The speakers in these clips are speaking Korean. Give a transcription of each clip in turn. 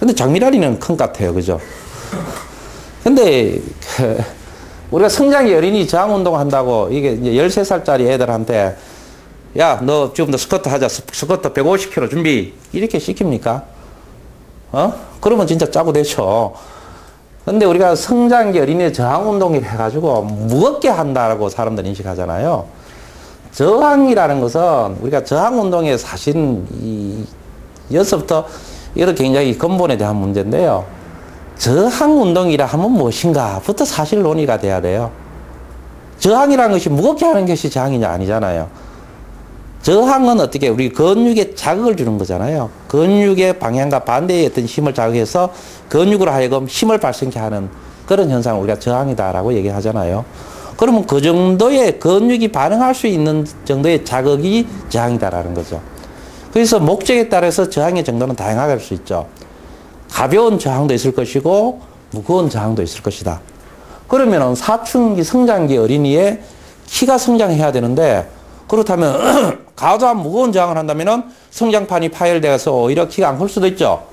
근데 장미라리는 큰 것 같아요. 그죠? 근데, 우리가 성장기 어린이 저항운동 한다고, 이게 이제 13살짜리 애들한테, 야, 너 지금 너 스쿼트 하자. 스쿼트 150kg 준비. 이렇게 시킵니까? 그러면 진짜 짜고 되죠. 근데 우리가 성장기 어린이 저항운동을 해가지고 무겁게 한다라고 사람들 인식하잖아요. 저항이라는 것은 우리가 저항운동의 사실은 여기서부터 이거 굉장히 근본에 대한 문제인데요. 저항운동이라 하면 무엇인가부터 사실 논의가 돼야 돼요. 저항이라는 것이 무겁게 하는 것이 저항이냐 아니잖아요. 저항은 어떻게 우리 근육에 자극을 주는 거잖아요. 근육의 방향과 반대의 어떤 힘을 자극해서 근육으로 하여금 힘을 발생케 하는 그런 현상을 우리가 저항이다라고 얘기하잖아요. 그러면 그 정도의 근육이 반응할 수 있는 정도의 자극이 저항이다라는 거죠. 그래서 목적에 따라서 저항의 정도는 다양하게 할 수 있죠. 가벼운 저항도 있을 것이고 무거운 저항도 있을 것이다. 그러면은 사춘기 성장기 어린이의 키가 성장해야 되는데 그렇다면 과도한 무거운 저항을 한다면은 성장판이 파열돼서 오히려 키가 안 클 수도 있죠.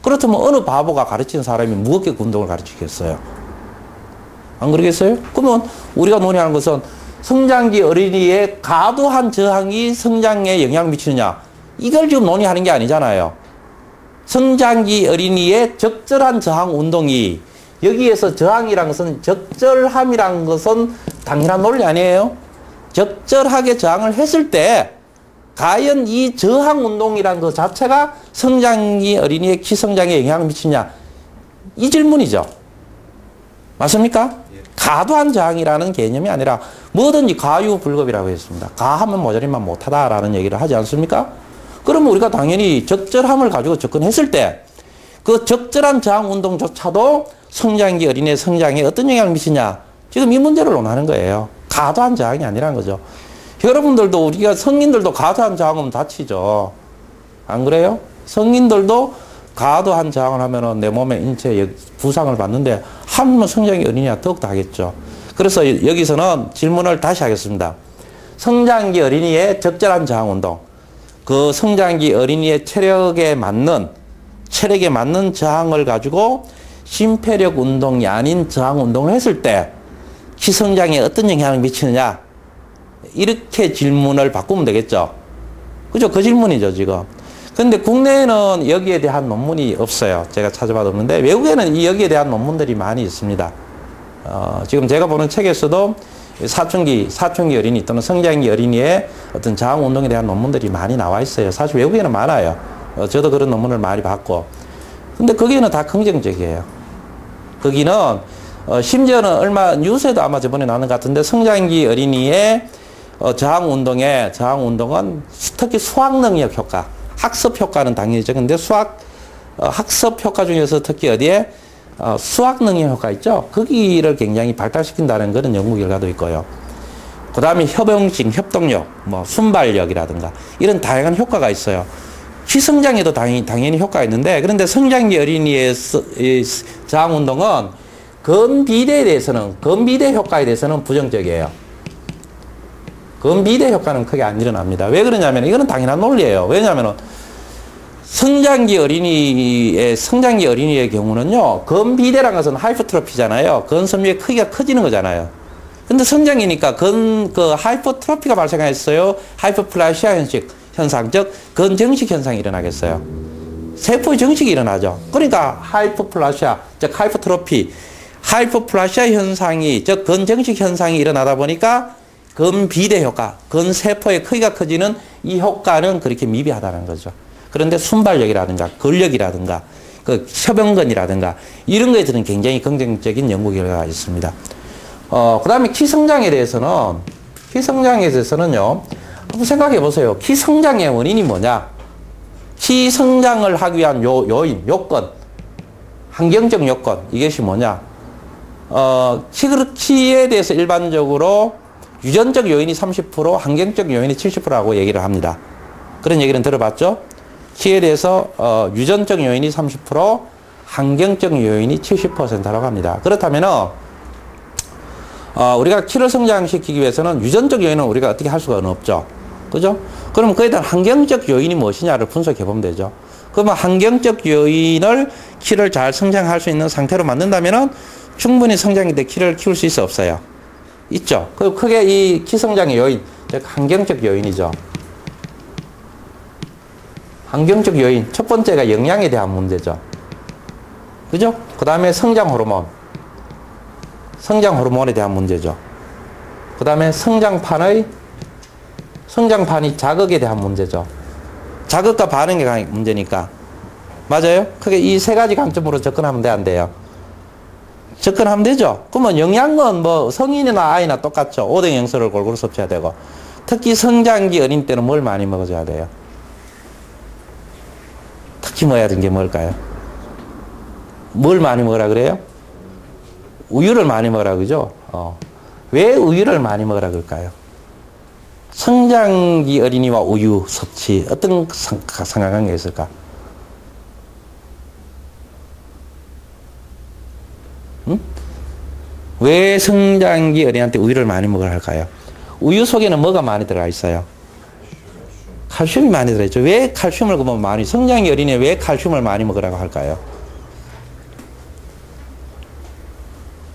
그렇다면 어느 바보가 가르치는 사람이 무겁게 운동을 가르치겠어요? 안 그러겠어요? 그러면 우리가 논의하는 것은 성장기 어린이의 과도한 저항이 성장에 영향을 미치느냐, 이걸 지금 논의하는 게 아니잖아요. 성장기 어린이의 적절한 저항 운동이, 여기에서 저항이라는 것은 적절함이라는 것은 당연한 논리 아니에요? 적절하게 저항을 했을 때 과연 이 저항 운동이라는 것 자체가 성장기 어린이의 키 성장에 영향을 미치냐, 이 질문이죠. 맞습니까? 과도한 저항이라는 개념이 아니라 뭐든지 과유불급이라고 했습니다. 과하면 모자리만 못하다라는 얘기를 하지 않습니까? 그러면 우리가 당연히 적절함을 가지고 접근했을 때 그 적절한 저항 운동조차도 성장기 어린이의 성장에 어떤 영향을 미치냐, 지금 이 문제를 논하는 거예요. 과도한 저항이 아니라는 거죠. 여러분들도, 우리가 성인들도 과도한 저항하면 다치죠. 안 그래요? 성인들도 과도한 저항을 하면은 내 몸에 인체에 부상을 받는데 하면 성장기 어린이가 더욱더 하겠죠. 그래서 여기서는 질문을 다시 하겠습니다. 성장기 어린이의 적절한 저항 운동, 그 성장기 어린이의 체력에 맞는 저항을 가지고 심폐력 운동이 아닌 저항 운동을 했을 때 키 성장에 어떤 영향을 미치느냐, 이렇게 질문을 바꾸면 되겠죠. 그죠? 그 질문이죠, 지금. 근데 국내에는 여기에 대한 논문이 없어요. 제가 찾아봐도 없는데, 외국에는 여기에 대한 논문들이 많이 있습니다. 지금 제가 보는 책에서도 사춘기 어린이 또는 성장기 어린이의 어떤 저항 운동에 대한 논문들이 많이 나와 있어요. 사실 외국에는 많아요. 저도 그런 논문을 많이 봤고. 근데 거기는 다 긍정적이에요. 거기는 심지어는 뉴스에도 아마 저번에 나온 것 같은데, 성장기 어린이의 저항 운동은 특히 수학 능력 효과, 학습 효과는 당연히 적은데 학습 효과 중에서 특히 어디에 수학 능력 효과 있죠? 거기를 굉장히 발달시킨다는 그런 연구 결과도 있고요. 그 다음에 협동력, 순발력이라든가 이런 다양한 효과가 있어요. 키 성장에도 당연히 효과가 있는데, 그런데 성장기 어린이의 저항 운동은 근비대 효과에 대해서는 부정적이에요. 근비대 효과는 크게 안 일어납니다. 왜 그러냐면, 이거는 당연한 논리예요. 왜냐하면 성장기 어린이의 경우는요, 근비대라는 것은 하이퍼트로피잖아요. 근섬유의 크기가 커지는 거잖아요. 근데 성장이니까 하이퍼트로피가 발생했어요. 하이퍼플라시아 현상, 즉 근정식 현상이 일어나겠어요. 세포의 정식이 일어나죠. 그러니까 하이퍼플라시아, 즉 하이퍼플라시아 현상이, 즉 근정식 현상이 일어나다 보니까 근비대 효과, 근세포의 크기가 커지는 이 효과는 그렇게 미비하다는 거죠. 그런데 순발력이라든가 근력이라든가 협연근이라든가 이런 거에 대해서는 굉장히 긍정적인 연구 결과가 있습니다. 그 다음에 키 성장에 대해서는요, 한번 생각해 보세요. 키 성장의 원인이 뭐냐? 키 성장을 하기 위한 요건, 환경적 요건, 이것이 뭐냐? 키에 대해서 일반적으로 유전적 요인이 30%, 환경적 요인이 70%라고 얘기를 합니다. 그런 얘기는 들어봤죠? 키에 대해서 유전적 요인이 30%, 환경적 요인이 70%라고 합니다. 그렇다면은 우리가 키를 성장시키기 위해서는 유전적 요인은 우리가 어떻게 할 수가 없죠. 그죠? 그럼 그에 대한 환경적 요인이 무엇이냐를 분석해 보면 되죠. 그러면 환경적 요인을 키를 잘 성장할 수 있는 상태로 만든다면은 충분히 성장기 때 키를 키울 수 있어 없어요? 있죠. 그 크게 이 키 성장의 요인, 즉 환경적 요인이죠. 환경적 요인. 첫 번째가 영양에 대한 문제죠. 그죠? 그 다음에 성장 호르몬. 성장 호르몬에 대한 문제죠. 그 다음에 성장판이 자극에 대한 문제죠. 자극과 반응의 문제니까. 맞아요? 크게 이 세 가지 관점으로 접근하면 돼, 안 돼요? 접근하면 되죠? 그러면 영양은 뭐 성인이나 아이나 똑같죠. 5대 영양소를 골고루 섭취해야 되고. 특히 성장기 어린 때는 뭘 많이 먹어줘야 돼요? 특히 먹어야 되는 게 뭘까요? 뭘 많이 먹으라 그래요? 우유를 많이 먹으라 그러죠? 왜 우유를 많이 먹으라 그럴까요? 성장기 어린이와 우유 섭취 어떤 상관관계가 있을까? 응? 왜 성장기 어린이한테 우유를 많이 먹으라 할까요? 우유 속에는 뭐가 많이 들어가 있어요? 칼슘이 많이 들어있죠. 왜 칼슘을 그러면 많이, 성장기 어린이에 왜 칼슘을 많이 먹으라고 할까요?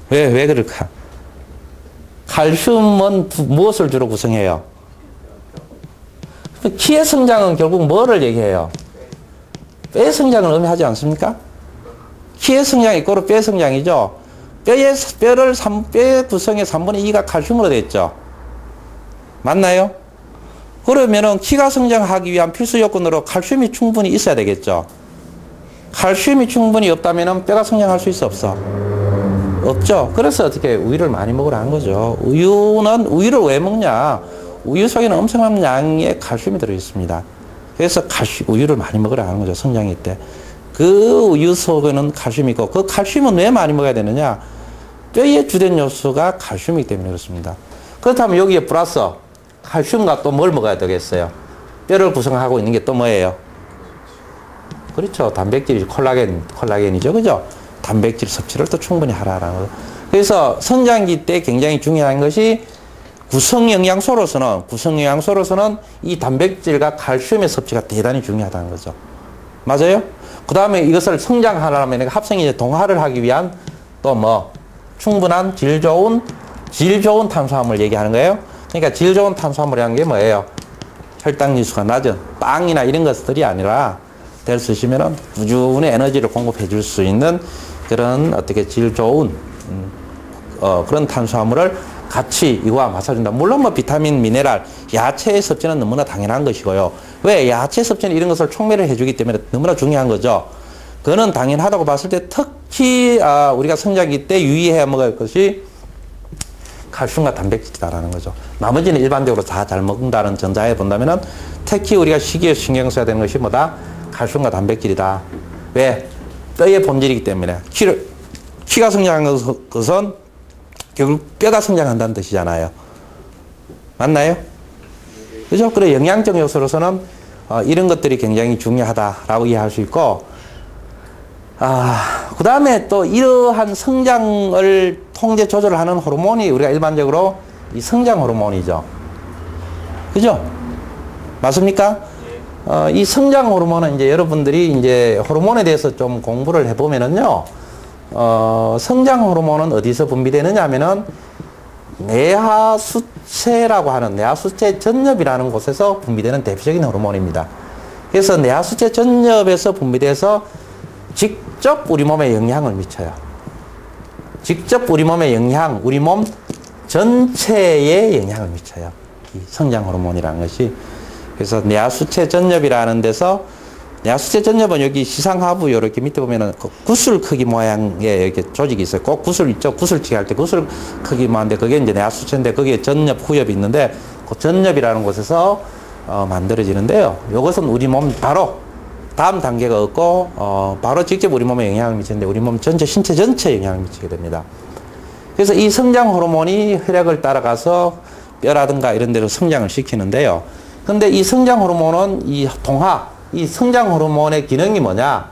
왜 그럴까? 칼슘은 무엇을 주로 구성해요? 키의 성장은 결국 뭐를 얘기해요? 뼈의 성장을 의미하지 않습니까? 키의 성장이 이꼬르 뼈의 성장이죠. 뼈의 구성의 3분의 2가 칼슘으로 되어 있죠. 맞나요? 그러면은 키가 성장하기 위한 필수 요건으로 칼슘이 충분히 있어야 되겠죠. 칼슘이 충분히 없다면은 뼈가 성장할 수 있어 없어? 없죠. 그래서 어떻게 우유를 많이 먹으라 한 거죠. 우유를 왜 먹냐? 우유 속에는 엄청난 양의 칼슘이 들어있습니다. 그래서 우유를 많이 먹으라 하는 거죠. 성장기 때. 그 우유 속에는 칼슘이 있고, 그 칼슘은 왜 많이 먹어야 되느냐? 뼈의 주된 요소가 칼슘이기 때문에 그렇습니다. 그렇다면 여기에 플러스 칼슘과 또 뭘 먹어야 되겠어요? 뼈를 구성하고 있는 게 또 뭐예요? 그렇죠. 단백질이 콜라겐이죠. 그죠? 단백질 섭취를 또 충분히 하라라는 거. 그래서 성장기 때 굉장히 중요한 것이 구성영양소로서는 이 단백질과 칼슘의 섭취가 대단히 중요하다는 거죠. 맞아요? 그 다음에 이것을 성장하려면 합성이 동화를 하기 위한 또 뭐 충분한 질 좋은 탄수화물 얘기하는 거예요. 그러니까 질 좋은 탄수화물이라는 게 뭐예요? 혈당 지수가 낮은 빵이나 이런 것들이 아니라 될 수 있으면은 꾸준히 에너지를 공급해 줄 수 있는 그런 어떻게 질 좋은 그런 탄수화물을 같이 이거와 맞춰준다. 물론 뭐 비타민, 미네랄, 야채의 섭취는 너무나 당연한 것이고요. 왜? 야채 섭취는 이런 것을 촉매를 해주기 때문에 너무나 중요한 거죠. 그거는 당연하다고 봤을 때 특히 우리가 성장기 때 유의해야 먹을 것이 칼슘과 단백질이다라는 거죠. 나머지는 일반적으로 다 잘 먹는다는 전자에 본다면은 특히 우리가 시기에 신경 써야 되는 것이 뭐다? 칼슘과 단백질이다. 왜? 뼈의 본질이기 때문에. 키가 성장하는 것은 결국 뼈가 성장한다는 뜻이잖아요. 맞나요? 그죠? 그래, 영양적 요소로서는 이런 것들이 굉장히 중요하다라고 이해할 수 있고, 그 다음에 또 이러한 성장을 통제 조절을 하는 호르몬이 우리가 일반적으로 이 성장 호르몬이죠. 그죠? 맞습니까? 이 성장 호르몬은 이제 여러분들이 이제 호르몬에 대해서 좀 공부를 해보면은요, 성장 호르몬은 어디서 분비되느냐 하면은 내하수체라고 하는 내하수체 전엽이라는 곳에서 분비되는 대표적인 호르몬입니다. 그래서 내하수체 전엽에서 분비돼서 직접 우리 몸에 영향을 미쳐요. 직접 우리 몸에 우리 몸 전체에 영향을 미쳐요. 이 성장 호르몬이라는 것이. 그래서 내하수체 전엽이라는 데서, 내하수체 전엽은 여기 시상하부 이렇게 밑에 보면은 그 구슬 크기 모양의 이렇게 조직이 있어요. 꼭 구슬 있죠. 구슬치기 할 때 구슬 크기 모양인데 그게 이제 내하수체인데 거기에 전엽, 후엽이 있는데 그 전엽이라는 곳에서 만들어지는데요. 이것은 우리 몸 바로 다음 단계가 없고 바로 직접 우리 몸에 영향을 미치는데 우리 몸 전체, 신체 전체에 영향을 미치게 됩니다. 그래서 이 성장 호르몬이 혈액을 따라가서 뼈라든가 이런 데로 성장을 시키는데요. 근데 이 성장 호르몬은 이 성장 호르몬의 기능이 뭐냐?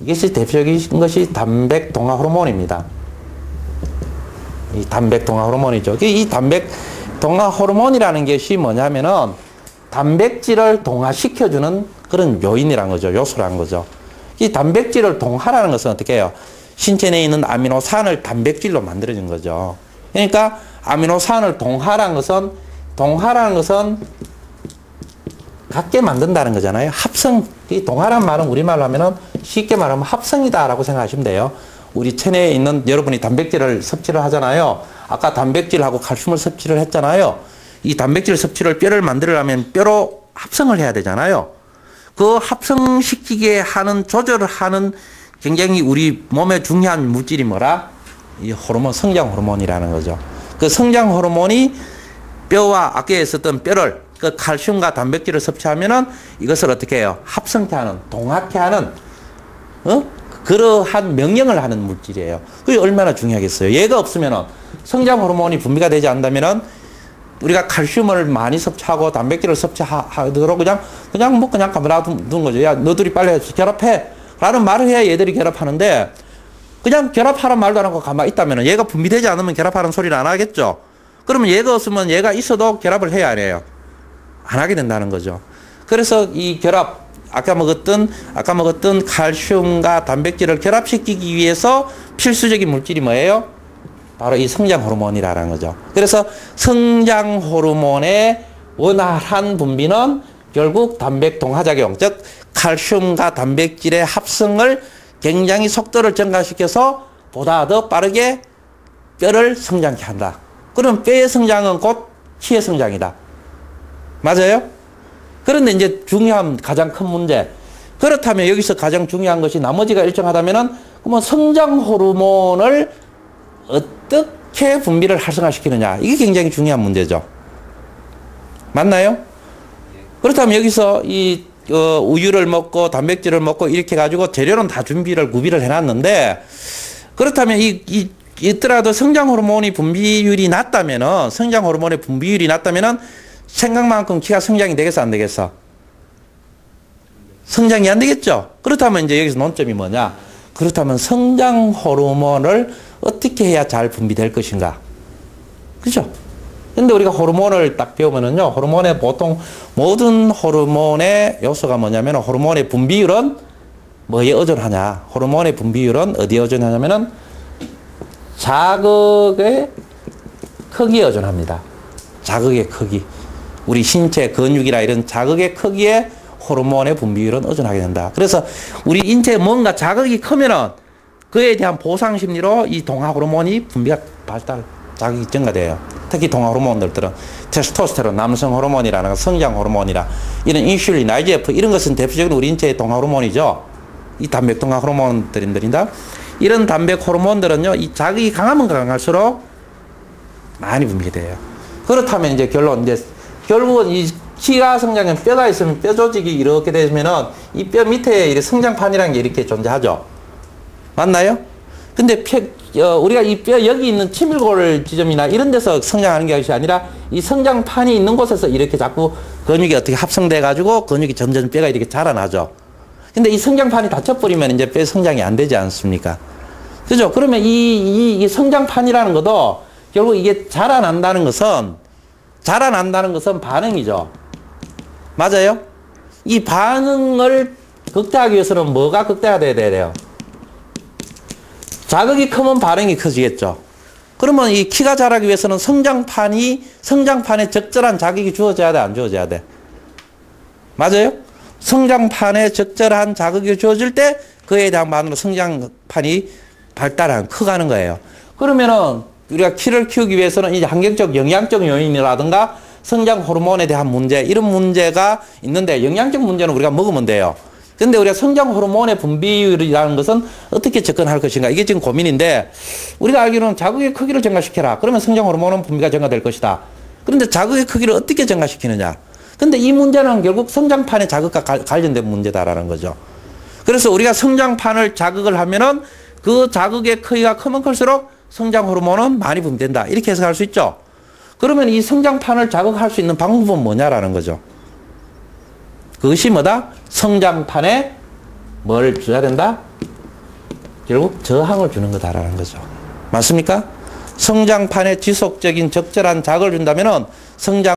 이것이 대표적인 것이 단백 동화 호르몬입니다. 이 단백 동화 호르몬이죠. 이 단백 동화 호르몬이라는 것이 뭐냐면은 단백질을 동화시켜주는 그런 요인이란 거죠. 요소란 거죠. 이 단백질을 동하라는 것은 어떻게 해요? 신체 내에 있는 아미노산을 단백질로 만들어진 거죠. 그러니까 아미노산을 동하라는 것은 같게 만든다는 거잖아요. 합성, 이 동하란 말은 우리말로 하면은 쉽게 말하면 합성이다라고 생각하시면 돼요. 우리 체내에 있는 여러분이 단백질을 섭취를 하잖아요. 아까 단백질하고 칼슘을 섭취를 했잖아요. 이 단백질 섭취를 뼈를 만들려면 뼈로 합성을 해야 되잖아요. 그 합성시키게 하는, 조절을 하는 굉장히 우리 몸에 중요한 물질이 뭐라? 이 호르몬, 성장 호르몬이라는 거죠. 그 성장 호르몬이 뼈와 아까 있었던 뼈를 그 칼슘과 단백질을 섭취하면은 이것을 어떻게 해요? 합성케 하는, 동하게 하는, 그러한 명령을 하는 물질이에요. 그게 얼마나 중요하겠어요. 얘가 없으면은 성장 호르몬이 분비가 되지 않는다면은 우리가 칼슘을 많이 섭취하고 단백질을 섭취하도록 그냥 가만히 둔 거죠. 야, 너들이 빨리 결합해. 라는 말을 해야 얘들이 결합하는데 그냥 결합하라는 말도 안 하고 가만히 있다면 얘가 분비되지 않으면 결합하는 소리를 안 하겠죠. 그러면 얘가 없으면 얘가 있어도 결합을 해야 안 해요. 안 하게 된다는 거죠. 그래서 이 결합, 아까 먹었던 칼슘과 단백질을 결합시키기 위해서 필수적인 물질이 뭐예요? 바로 이 성장 호르몬이라는 거죠. 그래서 성장 호르몬의 원활한 분비는 결국 단백 동하작용, 즉 칼슘과 단백질의 합성을 굉장히 속도를 증가시켜서 보다 더 빠르게 뼈를 성장케 한다. 그럼 뼈의 성장은 곧 키의 성장이다. 맞아요? 그런데 이제 가장 큰 문제. 그렇다면 여기서 가장 중요한 것이 나머지가 일정하다면은 그러면 성장 호르몬을 어떻게 분비를 활성화시키느냐. 이게 굉장히 중요한 문제죠. 맞나요? 그렇다면 여기서 우유를 먹고 단백질을 먹고 이렇게 가지고 재료는 다 구비를 해놨는데 그렇다면 있더라도 성장 호르몬의 분비율이 낮다면은 생각만큼 키가 성장이 되겠어, 안 되겠어? 성장이 안 되겠죠? 그렇다면 이제 여기서 논점이 뭐냐? 그렇다면 성장 호르몬을 어떻게 해야 잘 분비될 것인가? 그죠? 근데 우리가 호르몬을 딱 배우면은요, 호르몬의 보통 모든 호르몬의 요소가 뭐냐면 호르몬의 분비율은 뭐에 의존하냐? 호르몬의 분비율은 어디에 의존하냐면은 자극의 크기에 의존합니다. 자극의 크기. 우리 신체 근육이나 이런 자극의 크기에 호르몬의 분비율은 의존하게 된다. 그래서 우리 인체에 뭔가 자극이 크면은 그에 대한 보상 심리로 이 동화 호르몬이 분비가 자극이 증가돼요. 특히 동화 호르몬들은 테스토스테론, 남성 호르몬이라는 성장 호르몬이라 이런 인슐린, IGF 이런 것은 대표적인 우리 인체의 동화 호르몬이죠. 이 단백 동화 호르몬들인다. 이런 단백 호르몬들은요, 이 자극이 강하면 강할수록 많이 분비가 돼요. 그렇다면 이제 결국은 이 키가 성장하면 뼈가 있으면 뼈 조직이 이렇게 되면은 이 뼈 밑에 성장판이라는 게 이렇게 존재하죠. 맞나요? 근데 우리가 이 뼈 여기 있는 치밀골 지점이나 이런 데서 성장하는 것이 아니라 이 성장판이 있는 곳에서 이렇게 자꾸 근육이 어떻게 합성돼 가지고 근육이 점점 뼈가 이렇게 자라나죠. 근데 이 성장판이 닫혀버리면 이제 뼈 성장이 안 되지 않습니까? 그죠? 그러면 이 성장판이라는 것도 결국 이게 자라난다는 것은 반응이죠. 맞아요? 이 반응을 극대화하기 위해서는 뭐가 극대화돼야 돼요? 자극이 크면 반응이 커지겠죠. 그러면 이 키가 자라기 위해서는 성장판에 적절한 자극이 주어져야 돼, 안 주어져야 돼? 맞아요? 성장판에 적절한 자극이 주어질 때 그에 대한 반응으로 성장판이 커가는 거예요. 그러면은 우리가 키를 키우기 위해서는 이제 환경적 영양적 요인이라든가 성장 호르몬에 대한 문제, 이런 문제가 있는데 영양적 문제는 우리가 먹으면 돼요. 근데 우리가 성장 호르몬의 분비율이라는 것은 어떻게 접근할 것인가? 이게 지금 고민인데 우리가 알기로는 자극의 크기를 증가시켜라. 그러면 성장 호르몬은 분비가 증가될 것이다. 그런데 자극의 크기를 어떻게 증가시키느냐? 근데 이 문제는 결국 성장판의 자극과 관련된 문제다라는 거죠. 그래서 우리가 성장판을 자극을 하면은 그 자극의 크기가 크면 클수록 성장 호르몬은 많이 분비된다. 이렇게 해석할 수 있죠. 그러면 이 성장판을 자극할 수 있는 방법은 뭐냐라는 거죠. 그것이 뭐다? 성장판에 뭘 줘야 된다? 결국 저항을 주는 거다라는 거죠. 맞습니까? 성장판에 지속적인 적절한 자극을 준다면은 성장